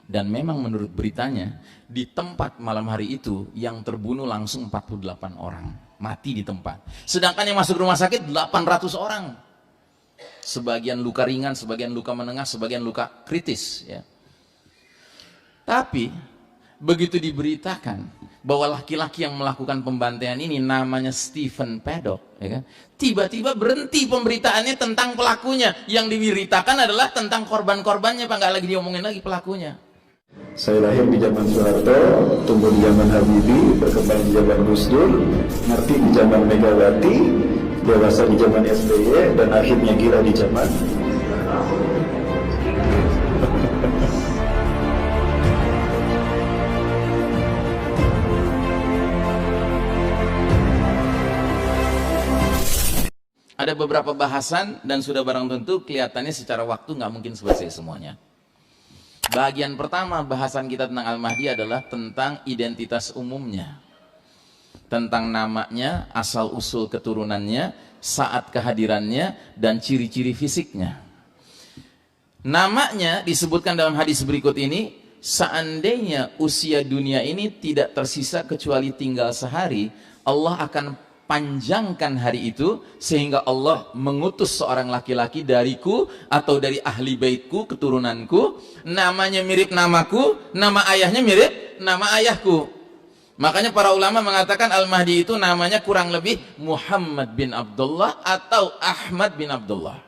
Dan memang menurut beritanya, di tempat malam hari itu yang terbunuh langsung 48 orang, mati di tempat. Sedangkan yang masuk rumah sakit 800 orang. Sebagian luka ringan, sebagian luka menengah, sebagian luka kritis, ya. Tapi begitu diberitakan bahwa laki-laki yang melakukan pembantaian ini namanya Stephen Paddock, ya kan? Tiba-tiba berhenti pemberitaannya tentang pelakunya. Yang diberitakan adalah tentang korban-korbannya, Pak. Nggak lagi diomongin lagi pelakunya. Saya lahir di zaman Soeharto, tumbuh di zaman Habibie, berkembang di zaman Gus Dur, ngerti di zaman Megawati, dewasa di zaman SBY, dan akhirnya gila di zaman Ada beberapa bahasan dan sudah barang tentu kelihatannya secara waktu nggak mungkin selesai semuanya. Bagian pertama bahasan kita tentang Al-Mahdi adalah tentang identitas umumnya, tentang namanya, asal-usul keturunannya, saat kehadirannya, dan ciri-ciri fisiknya. Namanya disebutkan dalam hadis berikut ini, seandainya usia dunia ini tidak tersisa kecuali tinggal sehari, Allah akan panjangkan hari itu sehingga Allah mengutus seorang laki-laki dariku atau dari ahli baitku, keturunanku, namanya mirip namaku, nama ayahnya mirip nama ayahku. Makanya para ulama mengatakan Al-Mahdi itu namanya kurang lebih Muhammad bin Abdullah atau Ahmad bin Abdullah.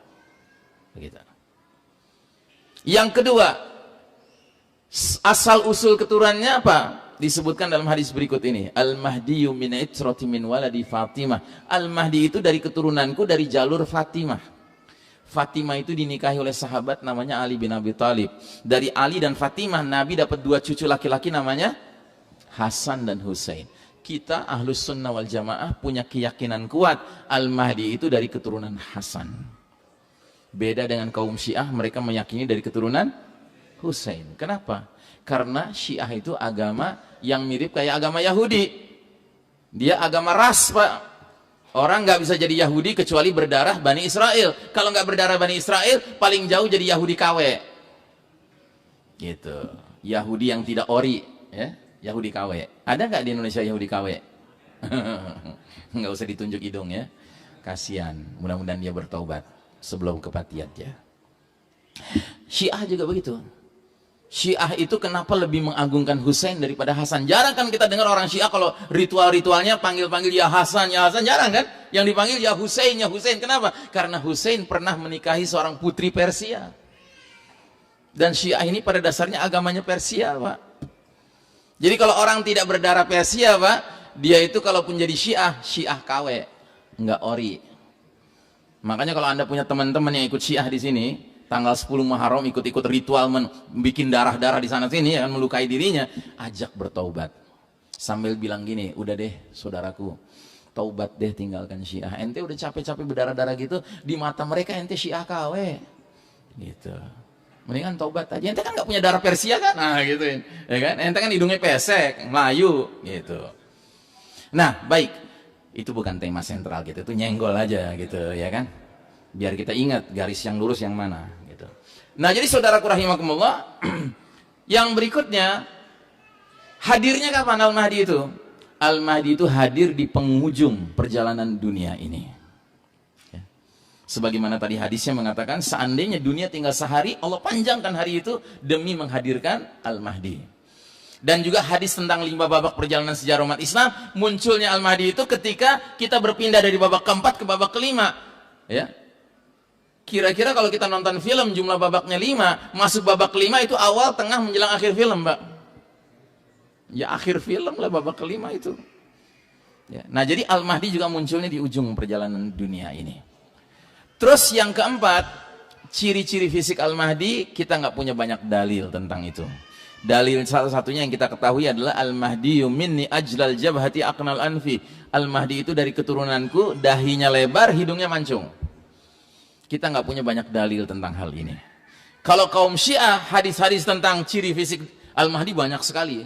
Begitu. Yang kedua, asal usul keturunannya apa? Disebutkan dalam hadis berikut ini, Al-Mahdiyu min itrati min waladi Fatimah. Al-Mahdi itu dari keturunanku, dari jalur Fatimah. Fatimah itu dinikahi oleh sahabat namanya Ali bin Abi Thalib. Dari Ali dan Fatimah Nabi dapat dua cucu laki-laki namanya Hasan dan Husain. Kita Ahlus Sunnah wal Jamaah punya keyakinan kuat Al-Mahdi itu dari keturunan Hasan. Beda dengan kaum Syiah, mereka meyakini dari keturunan Husain. Kenapa? Karena Syiah itu agama yang mirip kayak agama Yahudi. Dia agama ras, Pak. Orang nggak bisa jadi Yahudi kecuali berdarah Bani Israel. Kalau nggak berdarah Bani Israel, paling jauh jadi Yahudi KW. Gitu. Yahudi yang tidak ori, ya. Yahudi KW. Ada nggak di Indonesia Yahudi KW? Nggak usah ditunjuk hidung, ya. Kasihan. Mudah-mudahan dia bertaubat sebelum kematiannya. Syiah juga begitu. Syiah itu kenapa lebih mengagungkan Husain daripada Hasan? Jarang kan kita dengar orang Syiah kalau ritual-ritualnya panggil-panggil ya Hasan, jarang kan? Yang dipanggil ya Husain, ya Husain. Kenapa? Karena Husain pernah menikahi seorang putri Persia. Dan Syiah ini pada dasarnya agamanya Persia, Pak. Jadi kalau orang tidak berdarah Persia, Pak, dia itu kalaupun jadi Syiah KW, nggak ori. Makanya kalau Anda punya teman-teman yang ikut Syiah di sini, tanggal 10 Muharram ikut-ikut ritual bikin darah-darah di sana sini, ya, melukai dirinya, ajak bertaubat. Sambil bilang gini, udah deh saudaraku, taubat deh, tinggalkan Syiah. Ente udah capek-capek berdarah-darah gitu, di mata mereka ente Syiah KW. Gitu. Mendingan taubat aja. Ente kan nggak punya darah Persia kan? Nah, gitu ya kan? Ente kan hidungnya pesek, Melayu, gitu. Nah, baik. Itu bukan tema sentral gitu, itu nyenggol aja gitu, ya kan? Biar kita ingat garis yang lurus yang mana gitu. Nah, jadi saudaraku rahimakumullah, yang berikutnya, hadirnya kapan Al-Mahdi itu? Al-Mahdi itu hadir di penghujung perjalanan dunia ini, ya. Sebagaimana tadi hadisnya mengatakan, seandainya dunia tinggal sehari, Allah panjangkan hari itu demi menghadirkan Al-Mahdi. Dan juga hadis tentang 5 babak perjalanan sejarah umat Islam, munculnya Al-Mahdi itu ketika kita berpindah dari babak keempat ke babak kelima, ya. Kira-kira kalau kita nonton film jumlah babaknya 5, masuk babak kelima itu awal, tengah, menjelang akhir film, Mbak. Ya akhir film lah babak kelima itu. Ya. Nah, jadi Al-Mahdi juga munculnya di ujung perjalanan dunia ini. Terus yang keempat, ciri-ciri fisik Al-Mahdi, kita nggak punya banyak dalil tentang itu. Dalil salah satunya yang kita ketahui adalah Al-Mahdiyu minni ajlal jabhati aqnal anfi. Al-Mahdi itu dari keturunanku, dahinya lebar, hidungnya mancung. Kita nggak punya banyak dalil tentang hal ini. Kalau kaum Syiah, hadis-hadis tentang ciri fisik Al-Mahdi banyak sekali.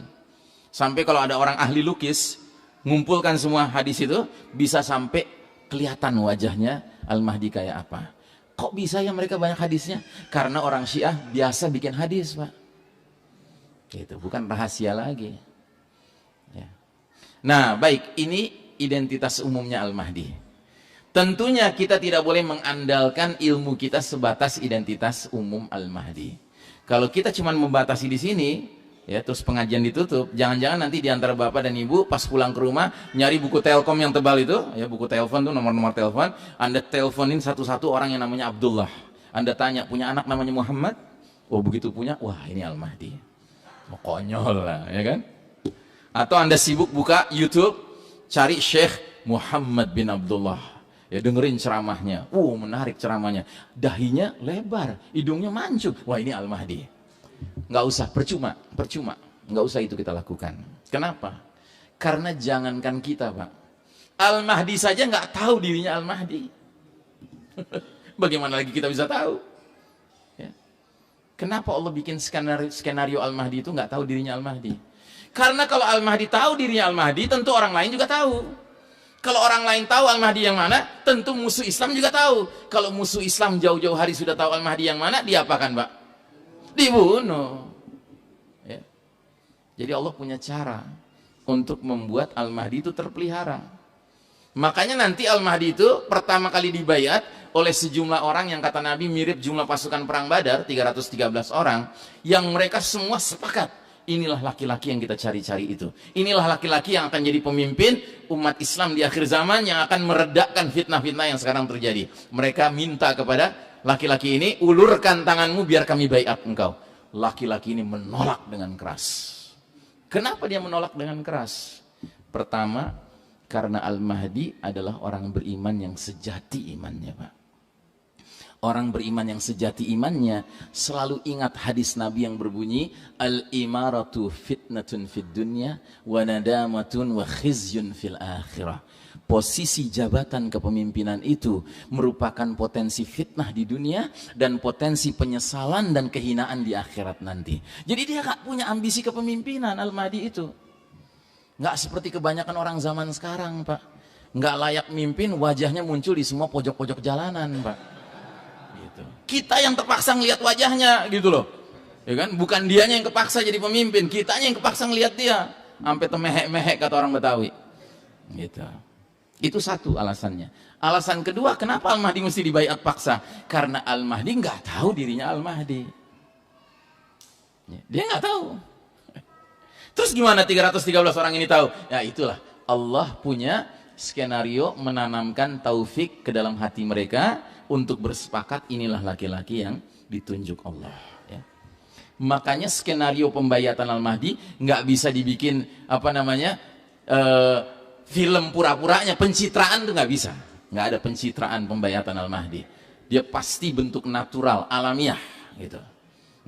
Sampai kalau ada orang ahli lukis, ngumpulkan semua hadis itu, bisa sampai kelihatan wajahnya Al-Mahdi kayak apa. Kok bisa ya mereka banyak hadisnya? Karena orang Syiah biasa bikin hadis, Pak. Gitu, bukan rahasia lagi. Ya. Nah, baik, ini identitas umumnya Al-Mahdi. Tentunya kita tidak boleh mengandalkan ilmu kita sebatas identitas umum Al-Mahdi. Kalau kita cuma membatasi di sini, ya terus pengajian ditutup, jangan-jangan nanti di antara bapak dan ibu pas pulang ke rumah nyari buku Telkom yang tebal itu, ya buku telepon tuh nomor-nomor telepon, Anda teleponin satu-satu orang yang namanya Abdullah. Anda tanya, punya anak namanya Muhammad? Oh begitu punya, wah ini Al-Mahdi. Oh, konyol lah, ya kan? Atau Anda sibuk buka YouTube, cari Syekh Muhammad bin Abdullah. Ya dengerin ceramahnya, menarik ceramahnya, dahinya lebar, hidungnya mancung, wah ini Al-Mahdi. Nggak usah, percuma, nggak usah itu kita lakukan. Kenapa? Karena jangankan kita Pak, Al-Mahdi saja nggak tahu dirinya Al-Mahdi. Bagaimana lagi kita bisa tahu? Ya. Kenapa Allah bikin skenario Al-Mahdi itu nggak tahu dirinya Al-Mahdi? Karena kalau Al-Mahdi tahu dirinya Al-Mahdi, tentu orang lain juga tahu. Kalau orang lain tahu Al-Mahdi yang mana, tentu musuh Islam juga tahu. Kalau musuh Islam jauh-jauh hari sudah tahu Al-Mahdi yang mana, diapakan Pak? Dibunuh. Ya. Jadi Allah punya cara untuk membuat Al-Mahdi itu terpelihara. Makanya nanti Al-Mahdi itu pertama kali dibaiat oleh sejumlah orang yang kata Nabi mirip jumlah pasukan perang Badar, 313 orang, yang mereka semua sepakat. Inilah laki-laki yang kita cari-cari itu. Inilah laki-laki yang akan jadi pemimpin umat Islam di akhir zaman, yang akan meredakan fitnah-fitnah yang sekarang terjadi. Mereka minta kepada laki-laki ini, ulurkan tanganmu biar kami baiat engkau. Laki-laki ini menolak dengan keras. Kenapa dia menolak dengan keras? Pertama, karena Al-Mahdi adalah orang beriman yang sejati imannya Pak. Orang beriman yang sejati imannya selalu ingat hadis Nabi yang berbunyi, al-imaratu fitnatun fid dunya wa nadamatun wa khizyun fil akhirah. Posisi jabatan kepemimpinan itu merupakan potensi fitnah di dunia dan potensi penyesalan dan kehinaan di akhirat nanti. Jadi dia gak punya ambisi kepemimpinan Al-Mahdi itu. Gak seperti kebanyakan orang zaman sekarang Pak. Gak layak mimpin, wajahnya muncul di semua pojok-pojok jalanan Pak. Kita yang terpaksa ngelihat wajahnya gitu loh, ya kan? Bukan dianya yang kepaksa jadi pemimpin, kitanya yang kepaksa ngelihat dia sampai temehek-mehek kata orang Betawi gitu. Itu satu alasannya. Alasan kedua, kenapa Al-Mahdi mesti dibaiat paksa? Karena Al-Mahdi nggak tahu dirinya Al-Mahdi, dia nggak tahu. Terus gimana 313 orang ini tahu? Ya itulah, Allah punya skenario menanamkan taufik ke dalam hati mereka untuk bersepakat inilah laki-laki yang ditunjuk Allah. Ya. Makanya skenario pembaiatan Al-Mahdi nggak bisa dibikin film pura-puranya, pencitraan tuh nggak bisa. Nggak ada pencitraan pembaiatan Al-Mahdi. Dia pasti bentuk natural, alamiah, gitu.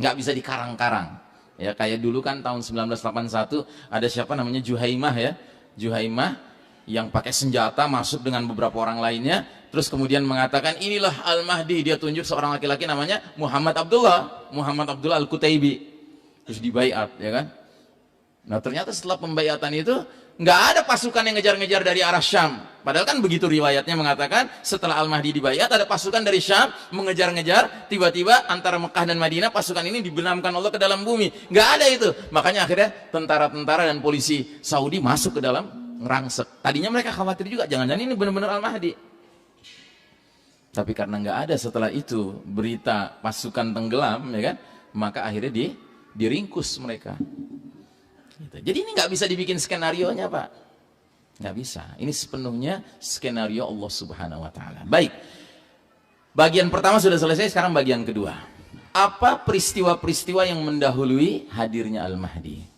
Nggak bisa dikarang-karang. Ya kayak dulu kan tahun 1981 ada siapa namanya Juhaimah ya, Juhaimah yang pakai senjata masuk dengan beberapa orang lainnya, terus kemudian mengatakan inilah Al-Mahdi, dia tunjuk seorang laki-laki namanya Muhammad Abdullah Al-Qutaibi, terus dibaiat, ya kan? Nah ternyata setelah pembaiatan itu nggak ada pasukan yang ngejar-ngejar dari arah Syam, padahal kan begitu riwayatnya mengatakan setelah Al-Mahdi dibaiat ada pasukan dari Syam mengejar-ngejar, tiba-tiba antara Mekah dan Madinah pasukan ini dibenamkan Allah ke dalam bumi, nggak ada itu. Makanya akhirnya tentara-tentara dan polisi Saudi masuk ke dalam ngerangsek. Tadinya mereka khawatir juga, jangan-jangan ini benar-benar Al-Mahdi. Tapi karena nggak ada setelah itu berita pasukan tenggelam, ya kan? Maka akhirnya diringkus mereka. Gitu. Jadi ini nggak bisa dibikin skenarionya Pak, nggak bisa. Ini sepenuhnya skenario Allah Subhanahu Wa Taala. Baik, bagian pertama sudah selesai. Sekarang bagian kedua. Apa peristiwa-peristiwa yang mendahului hadirnya Al-Mahdi?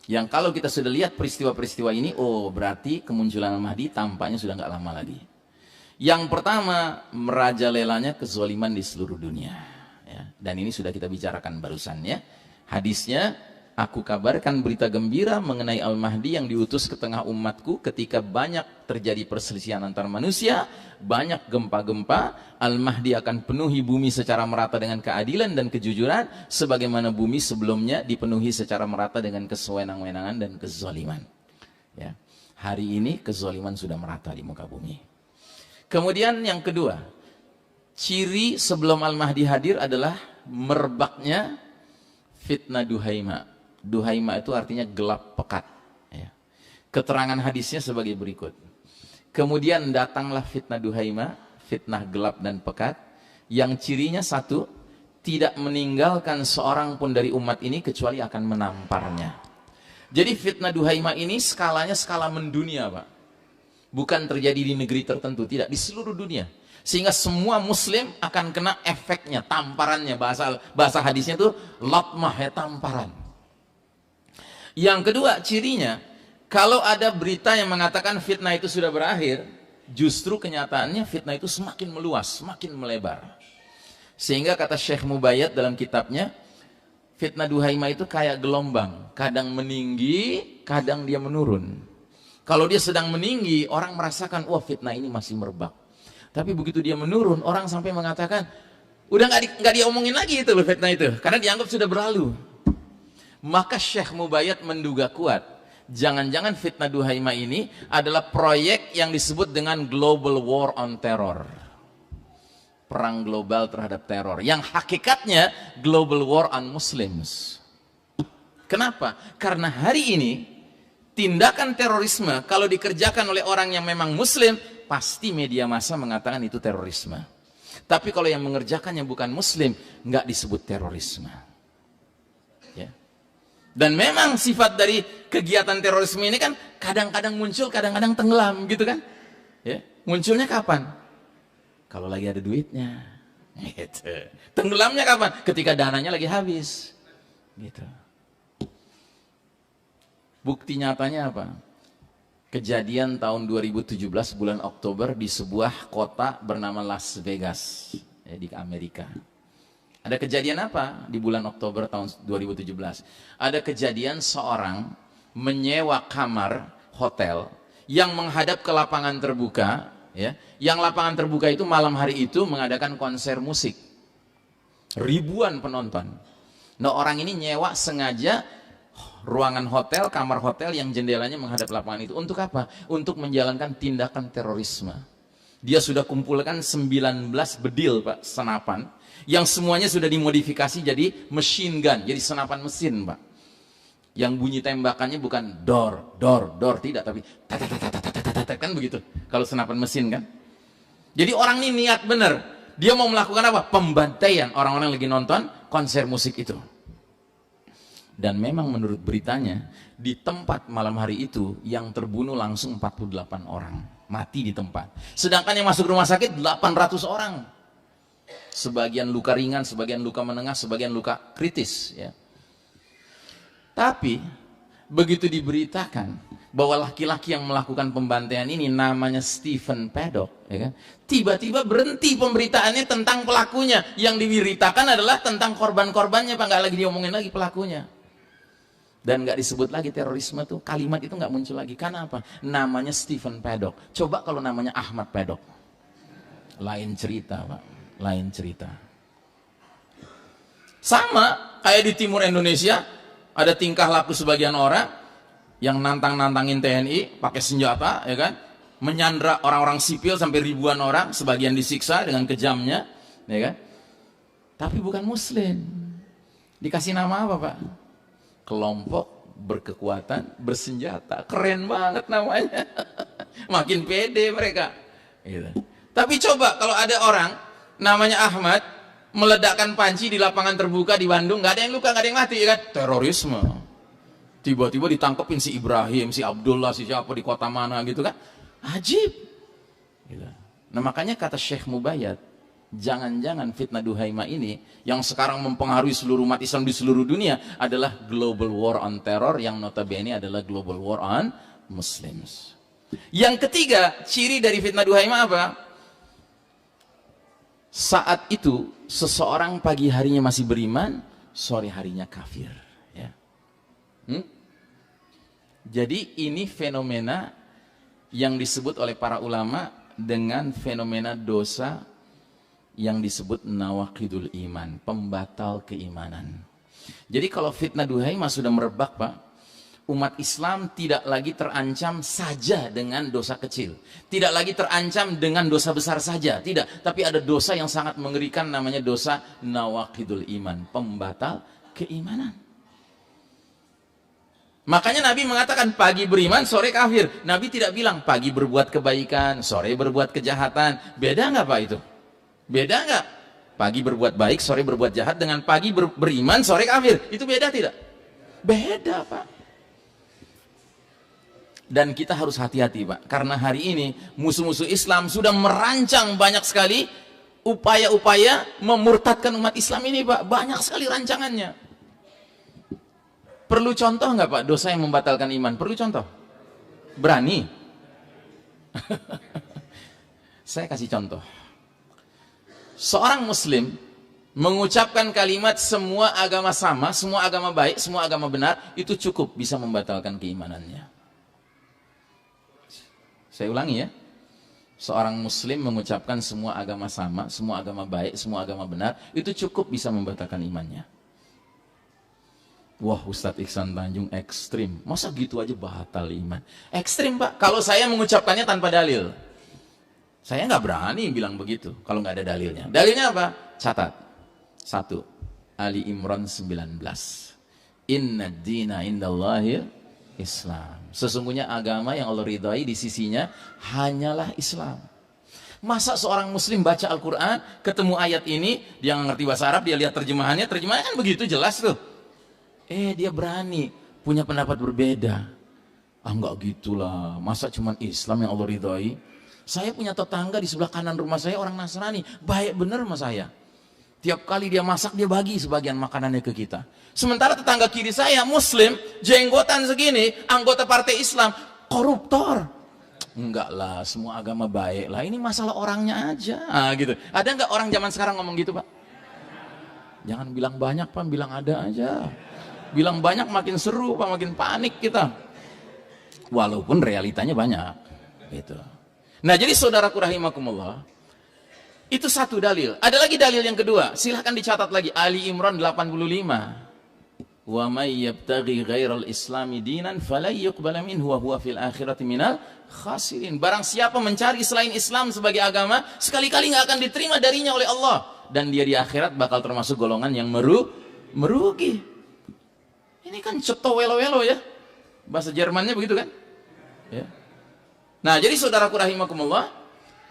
Yang kalau kita sudah lihat peristiwa-peristiwa ini, oh berarti kemunculan Al-Mahdi tampaknya sudah nggak lama lagi. Yang pertama, merajalelanya kezaliman di seluruh dunia. Ya, dan ini sudah kita bicarakan barusan ya. Hadisnya, aku kabarkan berita gembira mengenai Al-Mahdi yang diutus ke tengah umatku ketika banyak terjadi perselisihan antar manusia, banyak gempa-gempa. Al-Mahdi akan penuhi bumi secara merata dengan keadilan dan kejujuran, sebagaimana bumi sebelumnya dipenuhi secara merata dengan kesewenang-wenangan dan kezaliman. Ya. Hari ini kezaliman sudah merata di muka bumi. Kemudian yang kedua, ciri sebelum Al-Mahdi hadir adalah merebaknya fitnah Duhaimah Duhaima itu artinya gelap pekat. Ya. Keterangan hadisnya sebagai berikut. Kemudian datanglah fitnah Duhaima, fitnah gelap dan pekat, yang cirinya satu, tidak meninggalkan seorang pun dari umat ini kecuali akan menamparnya. Jadi fitnah Duhaima ini skalanya skala mendunia, Pak. Bukan terjadi di negeri tertentu, tidak, di seluruh dunia. Sehingga semua muslim akan kena efeknya, tamparannya. Bahasa hadisnya itu latmah, ya, tamparan. Yang kedua, cirinya, kalau ada berita yang mengatakan fitnah itu sudah berakhir, justru kenyataannya fitnah itu semakin meluas, semakin melebar. Sehingga kata Syekh Mubayyad dalam kitabnya, fitnah Duhaima itu kayak gelombang, kadang meninggi, kadang dia menurun. Kalau dia sedang meninggi, orang merasakan, wah fitnah ini masih merebak. Tapi begitu dia menurun, orang sampai mengatakan, udah nggak diomongin lagi itu loh fitnah itu, karena dianggap sudah berlalu. Maka Syekh Mubayyad menduga kuat, jangan-jangan fitnah Duhaima ini adalah proyek yang disebut dengan Global War on Terror. Perang global terhadap teror. Yang hakikatnya Global War on Muslims. Kenapa? Karena hari ini tindakan terorisme kalau dikerjakan oleh orang yang memang Muslim, pasti media massa mengatakan itu terorisme. Tapi kalau yang mengerjakannya bukan Muslim, nggak disebut terorisme. Ya. Dan memang sifat dari kegiatan terorisme ini kan kadang-kadang muncul, kadang-kadang tenggelam gitu kan. Ya. Munculnya kapan? Kalau lagi ada duitnya. Gitu. Tenggelamnya kapan? Ketika dananya lagi habis. Gitu. Bukti nyatanya apa? Kejadian tahun 2017 bulan Oktober di sebuah kota bernama Las Vegas, ya, di Amerika. Ada kejadian apa di bulan Oktober tahun 2017? Ada kejadian seorang menyewa kamar hotel yang menghadap ke lapangan terbuka, ya. Yang lapangan terbuka itu malam hari itu mengadakan konser musik. Ribuan penonton. Nah, orang ini nyewa sengaja ruangan hotel, kamar hotel yang jendelanya menghadap lapangan itu. Untuk apa? Untuk menjalankan tindakan terorisme. Dia sudah kumpulkan 19 bedil, Pak, senapan, yang semuanya sudah dimodifikasi jadi machine gun, jadi senapan mesin, Pak. Yang bunyi tembakannya bukan dor, tidak, tapi kan begitu. Kalau senapan mesin kan. Jadi orang ini niat benar. Dia mau melakukan apa? Pembantaian orang-orang yang lagi nonton konser musik itu. Dan memang menurut beritanya, di tempat malam hari itu yang terbunuh langsung 48 orang. Mati di tempat. Sedangkan yang masuk rumah sakit 800 orang. Sebagian luka ringan, sebagian luka menengah, sebagian luka kritis. Ya. Tapi, begitu diberitakan bahwa laki-laki yang melakukan pembantaian ini namanya Stephen Paddock, ya kan? Tiba-tiba berhenti pemberitaannya tentang pelakunya. Yang diberitakan adalah tentang korban-korbannya, Pak. Nggak lagi diomongin lagi pelakunya. Dan nggak disebut lagi terorisme tuh, kalimat itu nggak muncul lagi. Karena apa? Namanya Stephen Paddock. Coba kalau namanya Ahmad Paddock, lain cerita, Pak. Lain cerita. Sama kayak di timur Indonesia, ada tingkah laku sebagian orang yang nantang-nantangin TNI pakai senjata, ya kan, menyandra orang-orang sipil sampai ribuan orang, sebagian disiksa dengan kejamnya, ya kan. Tapi bukan Muslim. Dikasih nama apa, Pak? Kelompok berkekuatan bersenjata. Keren banget namanya. Makin pede mereka. Gitu. Tapi coba kalau ada orang namanya Ahmad meledakkan panci di lapangan terbuka di Bandung, nggak ada yang luka, nggak ada yang mati, ya kan? Terorisme. Tiba-tiba ditangkapin si Ibrahim, si Abdullah, si siapa di kota mana gitu kan. Ajib. Gitu. Nah makanya kata Syekh Mubayyad, jangan-jangan fitnah Duhaima ini yang sekarang mempengaruhi seluruh umat Islam di seluruh dunia adalah Global War on Terror yang notabene adalah Global War on Muslims. Yang ketiga, ciri dari fitnah Duhaima apa? Saat itu seseorang pagi harinya masih beriman, sore harinya kafir. Ya. Jadi ini fenomena yang disebut oleh para ulama dengan fenomena dosa yang disebut nawaqidul iman, pembatal keimanan. Jadi kalau fitnah Duhaima sudah merebak, Pak, umat Islam tidak lagi terancam saja dengan dosa kecil, tidak lagi terancam dengan dosa besar saja, tidak, tapi ada dosa yang sangat mengerikan namanya dosa nawaqidul iman, pembatal keimanan. Makanya Nabi mengatakan pagi beriman, sore kafir. Nabi tidak bilang pagi berbuat kebaikan, sore berbuat kejahatan. Beda nggak Pak itu? Beda nggak? Pagi berbuat baik, sore berbuat jahat dengan pagi beriman, sore kafir. Itu beda tidak? Beda Pak. Dan kita harus hati-hati Pak. Karena hari ini musuh-musuh Islam sudah merancang banyak sekali upaya-upaya memurtadkan umat Islam ini Pak. Banyak sekali rancangannya. Perlu contoh nggak Pak dosa yang membatalkan iman? Perlu contoh? Berani? Saya kasih contoh. Seorang muslim mengucapkan kalimat semua agama sama, semua agama baik, semua agama benar, itu cukup bisa membatalkan keimanannya. Saya ulangi ya. Seorang muslim mengucapkan semua agama sama, semua agama baik, semua agama benar, itu cukup bisa membatalkan imannya. Wah, Ustadz Iksan Tanjung ekstrim. Masa gitu aja batal iman? Ekstrim Pak, kalau saya mengucapkannya tanpa dalil. Saya nggak berani bilang begitu kalau nggak ada dalilnya. Dalilnya apa? Catat. 1. Ali Imran 19. Inna dina indallahil Islam. Sesungguhnya agama yang Allah ridhai di sisinya hanyalah Islam. Masa seorang muslim baca Al-Quran, ketemu ayat ini, dia nggak ngerti bahasa Arab, dia lihat terjemahannya kan begitu jelas tuh. Dia berani punya pendapat berbeda. Enggak gitulah, masa cuman Islam yang Allah ridhoi? Saya punya tetangga di sebelah kanan rumah saya orang Nasrani, baik bener sama saya. Tiap kali dia masak, dia bagi sebagian makanannya ke kita. Sementara tetangga kiri saya muslim, jenggotan segini, anggota partai Islam, koruptor. Enggak lah, semua agama baik lah, ini masalah orangnya aja. Gitu. Ada enggak orang zaman sekarang ngomong gitu Pak? Jangan bilang banyak Pak, bilang ada aja. Bilang banyak makin seru Pak, makin panik kita. Walaupun realitanya banyak. Gitu. Nah jadi saudaraku rahimakumullah, itu satu dalil. Ada lagi dalil yang kedua, silahkan dicatat lagi. Ali Imran 85. Wa may yabtaghi ghairal islami dinan falan yuqbala minhu wa huwa fil akhirati minal khasirin. Barang siapa mencari selain Islam sebagai agama, sekali-kali nggak akan diterima darinya oleh Allah. Dan dia di akhirat bakal termasuk golongan yang merugi. Ini kan ceto welo-welo ya. Bahasa Jermannya begitu kan? Ya. Nah, jadi saudaraku rahimakumullah,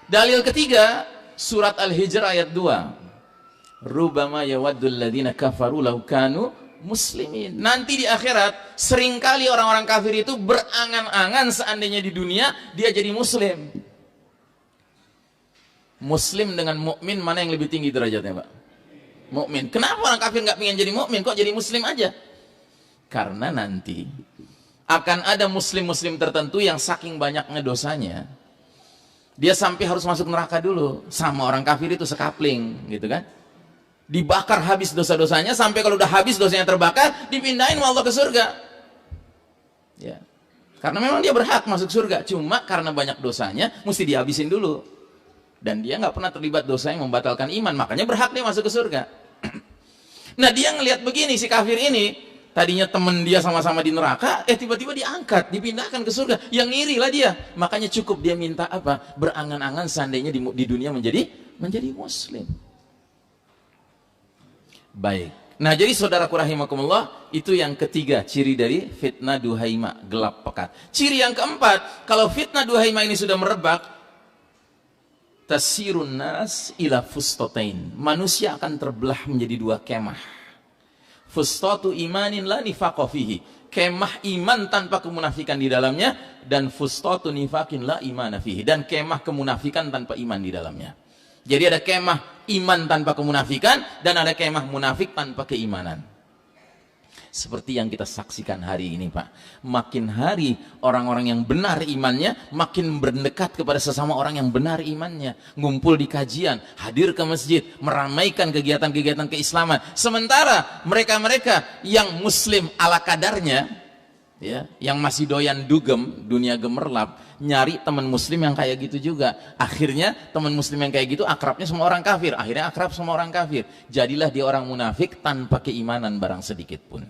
dalil ketiga surat Al-Hijr ayat 2. Rubama yawaddul ladzina kafaru law kanu muslimin. Nanti di akhirat seringkali orang-orang kafir itu berangan-angan seandainya di dunia dia jadi muslim. Muslim dengan mukmin mana yang lebih tinggi derajatnya, Pak? Mukmin. Kenapa orang kafir nggak pengen jadi mukmin, kok jadi muslim aja? Karena nanti akan ada muslim-muslim tertentu yang saking banyaknya dosanya, dia sampai harus masuk neraka dulu. Sama orang kafir itu sekapling, gitu kan? Dibakar habis dosa-dosanya, sampai kalau udah habis dosanya terbakar, dipindahin sama Allah ke surga. Ya. Karena memang dia berhak masuk surga, cuma karena banyak dosanya, mesti dihabisin dulu. Dan dia nggak pernah terlibat dosa yang membatalkan iman, makanya berhak dia masuk ke surga. Nah dia ngelihat begini, si kafir ini, tadinya temen dia sama-sama di neraka, tiba-tiba diangkat, dipindahkan ke surga. Yang ngiri lah dia. Makanya cukup dia minta apa? Berangan-angan seandainya di dunia menjadi muslim. Baik. Nah jadi saudaraku rahimakumullah, itu yang ketiga ciri dari fitnah duhaima, gelap pekat. Ciri yang keempat, kalau fitnah duhaima ini sudah merebak, tasirun nas ila fustotain. Manusia akan terbelah menjadi dua kemah. Fustatu imanin la nifaqo fihi. Kemah iman tanpa kemunafikan di dalamnya, dan fustatu nifakin la imana fihi. Dan kemah kemunafikan tanpa iman di dalamnya. Jadi ada kemah iman tanpa kemunafikan, dan ada kemah munafik tanpa keimanan. Seperti yang kita saksikan hari ini, Pak. Makin hari orang-orang yang benar imannya makin mendekat kepada sesama orang yang benar imannya. Ngumpul di kajian, hadir ke masjid, meramaikan kegiatan-kegiatan keislaman. Sementara mereka-mereka yang muslim ala kadarnya, ya, yang masih doyan dugem, dunia gemerlap, nyari teman muslim yang kayak gitu juga. Akhirnya teman muslim yang kayak gitu akrabnya sama orang kafir. Akhirnya akrab sama orang kafir. Jadilah dia orang munafik tanpa keimanan barang sedikit pun.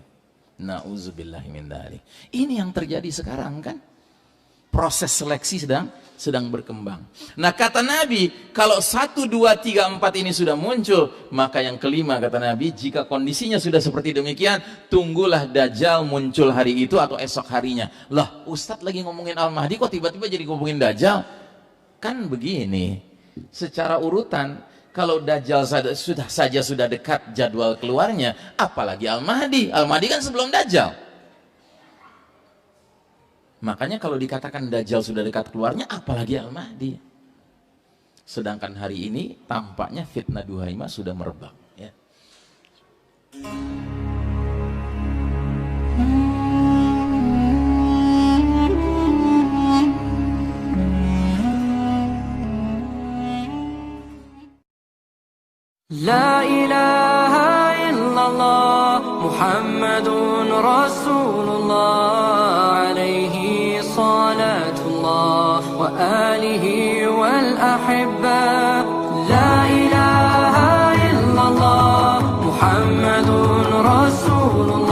Na'udzubillahi min dzalik. Ini yang terjadi sekarang kan? Proses seleksi sedang berkembang. Nah kata Nabi, kalau 1, 2, 3, 4 ini sudah muncul, maka yang kelima kata Nabi, jika kondisinya sudah seperti demikian, tunggulah Dajjal muncul hari itu atau esok harinya. Lah Ustadz lagi ngomongin Al-Mahdi kok tiba-tiba jadi ngomongin Dajjal? Kan begini, secara urutan, kalau Dajjal sudah dekat jadwal keluarnya, apalagi Al-Mahdi. Al-Mahdi kan sebelum Dajjal. Makanya kalau dikatakan Dajjal sudah dekat keluarnya, apalagi Al-Mahdi. Sedangkan hari ini tampaknya fitnah Duhaimah sudah merebak. Ya. La ilaha illallah Muhammadun Rasulullah alaihi salatullah wa alihi wal ahibba. La ilaha illallah Muhammadun Rasulullah